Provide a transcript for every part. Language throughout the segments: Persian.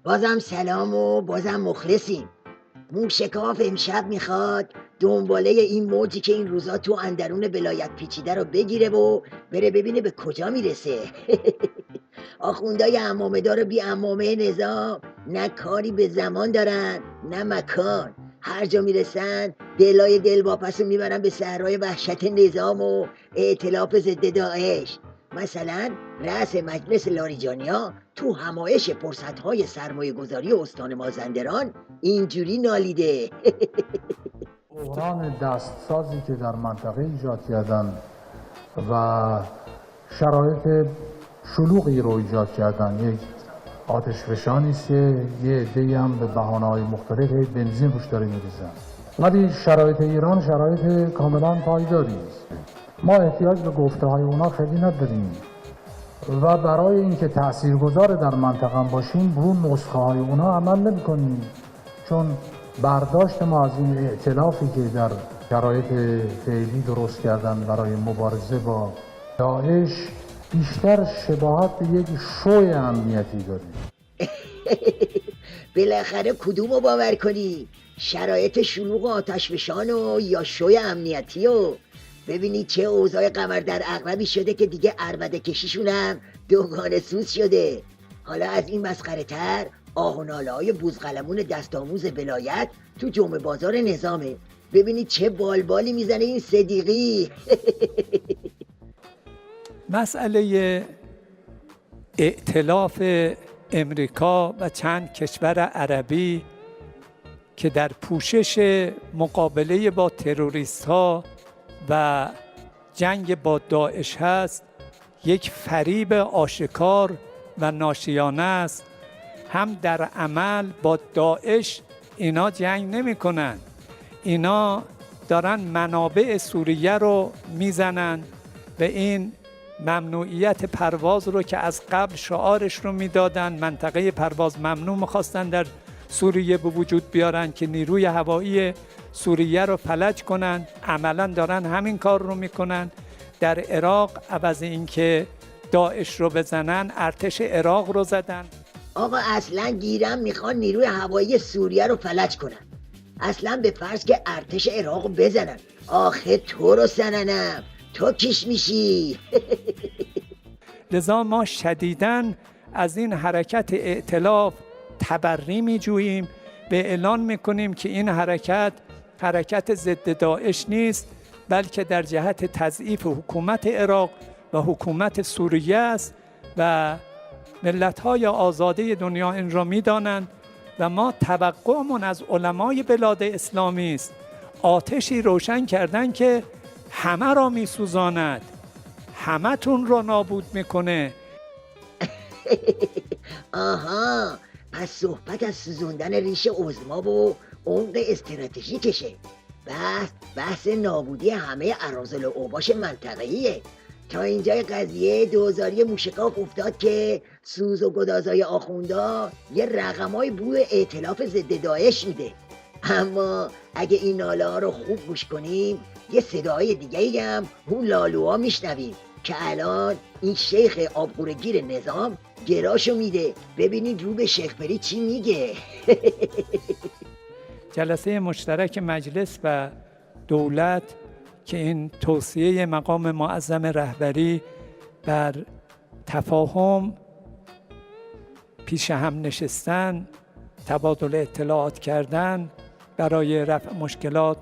بازم سلام و بازم مخلصیم. موشکاف امشب میخواد دنباله این موجی که این روزا تو اندرون ولایت پیچیده رو بگیره و بره ببینه به کجا میرسه. آخوندای عمامه‌دار بی عمامه نظام نه کاری به زمان دارن نه مکان، هر جا میرسن دلای دلواپس رو میبرن به صحرای وحشت نظام و ائتلاف ضد داعش. مثلا رأس مجلس لاریجانیا تو همایش فرصت‌های سرمایه‌گذاری استان مازندران اینجوری نالیده. بحران دستسازی که در منطقه ایجاد کردن و شرایط شلوغی رو ایجاد کردن، یک آتش فشانی است که یه عده‌ای هم به بهانه‌های مختلف بنزین روش داره می‌ریزن، ولی شرایط ایران شرایط کاملا پایداری است. ما احتیاج به گفته‌های اونا خیلی نداریم و برای اینکه تاثیرگذار در منطقه باشیم رو نسخه‌های اونا عمل نمی‌کنیم، چون برداشت ما از این ائتلافی که در شرایط فعلی درست کردن برای مبارزه با داعش بیشتر شباهت به یک شوی امنیتی داره. بالاخره کدومو باور کنی؟ شرایط شلوغ آتشفشان و یا شوی امنیتی و ببینید چه اوضاع قمر در عقربی شده که دیگه عربده کشیشون هم دوگانه سوز شده. حالا از این مسخره تر آه و ناله های بوزقلمون دست آموز ولایت تو جمعه بازار نظامه. ببینید چه بالبالی میزنه این صدیقی. مسئله ائتلاف امریکا و چند کشور عربی که در پوشش مقابله با تروریست ها و جنگ با داعش هست یک فریب آشکار و ناشیانه است. هم در عمل با داعش اینا جنگ نمی کنن، اینا دارن منابع سوریه رو میزنن و این ممنوعیت پرواز رو که از قبل شعارش رو میدادن، منطقه پرواز ممنوع میخواستن در سوریه به وجود بیارن که نیروی هوایی سوریه رو فلج کنن، عملا دارن همین کار رو میکنن. در عراق عوض اینکه داعش رو بزنن ارتش عراق رو زدن. آقا اصلا گیرم میخوان نیروی هوایی سوریه رو فلج کنن، اصلا به فرض که ارتش عراق رو بزنن. آخه تو رو سننم تو کیش میشی. لذا ما شدیداً از این حرکت ائتلاف تبری میجوییم، به اعلان میکنیم که این حرکت ضد داعش نیست، بلکه در جهت تضعیف حکومت عراق و حکومت سوریه است و ملت‌های آزاده دنیا این را می‌دانند و ما توقعمون از علمای بلاد اسلامی است آتشی روشن کردن که همه را می‌سوزاند، همه تون را نابود میکنه. آها، پس صحبت از سوزوندن ریش عظما و عمق استراتژیکشه. بحث نابودی همه اراذل و اوباش منطقه‌ایه. تا اینجای قضیه دوزاری موشکاف افتاد که سوز و گدازای آخوندا یه رقمای بوی ائتلاف ضد داعش میده. اما اگه این ناله ها رو خوب گوش کنیم یه صدای دیگه‌ای هم اون لالوها میشنویم که الان این شیخ آبگورگیر نظام گراشو میده. ببینید رو به شیخ پری چی میگه. جلسه مشترک مجلس و دولت که این توصیه مقام معظم رهبری بر تفاهم، پیش هم نشستن، تبادل اطلاعات کردن، برای رفع مشکلات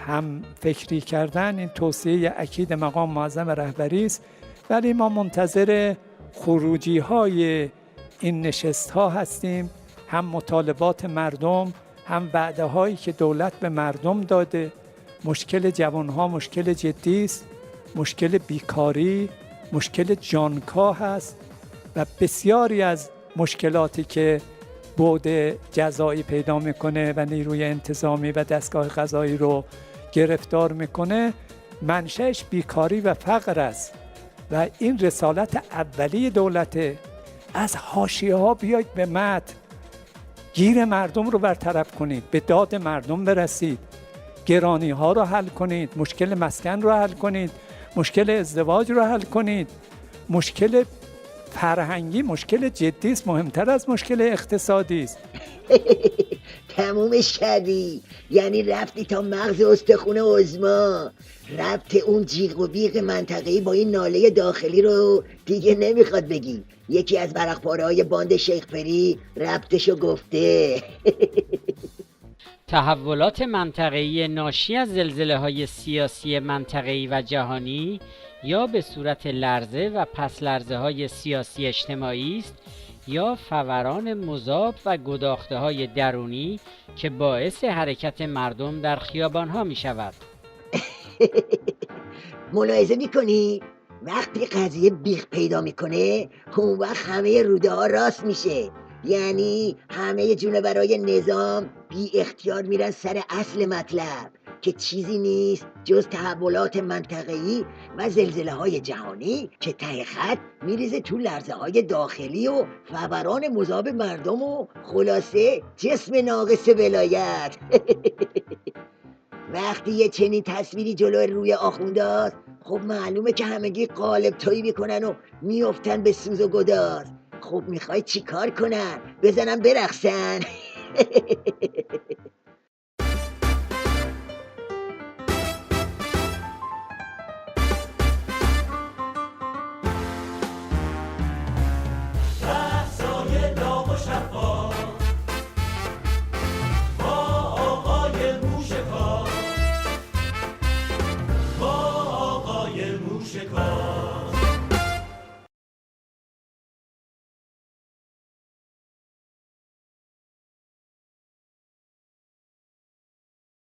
هم فکری کردن، این توصیه اکید مقام معظم رهبری است. ولی ما منتظر خروجی های این نشست ها هستیم، هم مطالبات مردم، هم وعده هایی که دولت به مردم داده. مشکل جوان ها مشکل جدی است، مشکل بیکاری، مشکل جانکاه هست و بسیاری از مشکلاتی که بعد جزایی پیدا میکنه و نیروی انتظامی و دستگاه قضایی رو گرفتار میکنه منشأش بیکاری و فقر است. و این رسالت اولی دولته، از حاشیه ها بیاید به متن، گیر مردم رو برطرف کنید، به داد مردم برسید، گرانی ها رو حل کنید، مشکل مسکن رو حل کنید، مشکل ازدواج رو حل کنید، مشکل فرهنگی مشکل جدی است، مهمتر از مشکل اقتصادی است. تمومش کردی، یعنی رفتی تا مغز استخون عظما. ربط اون جیغ و بیغ منطقه‌ای با این ناله داخلی رو دیگه نمیخواد بگی. یکی از ورق‌پاره‌های باند شیخ پری ربطشو گفته. تحولات منطقه‌ای ناشی از زلزله‌های سیاسی منطقه‌ای و جهانی یا به صورت لرزه و پس لرزه‌های سیاسی اجتماعی است یا فوران مذاب و گداخته‌های درونی که باعث حرکت مردم در خیابان‌ها می‌شود. ملاحظه میکنی؟ وقتی قضیه بیخ پیدا میکنه اون وقت همه روده ها راست میشه. یعنی همه جونورای نظام بی اختیار میرن سر اصل مطلب که چیزی نیست جز تحولات منطقه‌ای و زلزله های جهانی که ته خط میریزه تو لرزه های داخلی و فوران مذاب مردم و خلاصه جسم ناقص ولایت. وقتی یه چنین تصویری جلوی روی آخونداست خب معلومه که همگی قالب تویی میکنن و میافتن به سوز و گداز. خب میخوای چی کار کنن؟ بزنن برقصن؟ موشکافان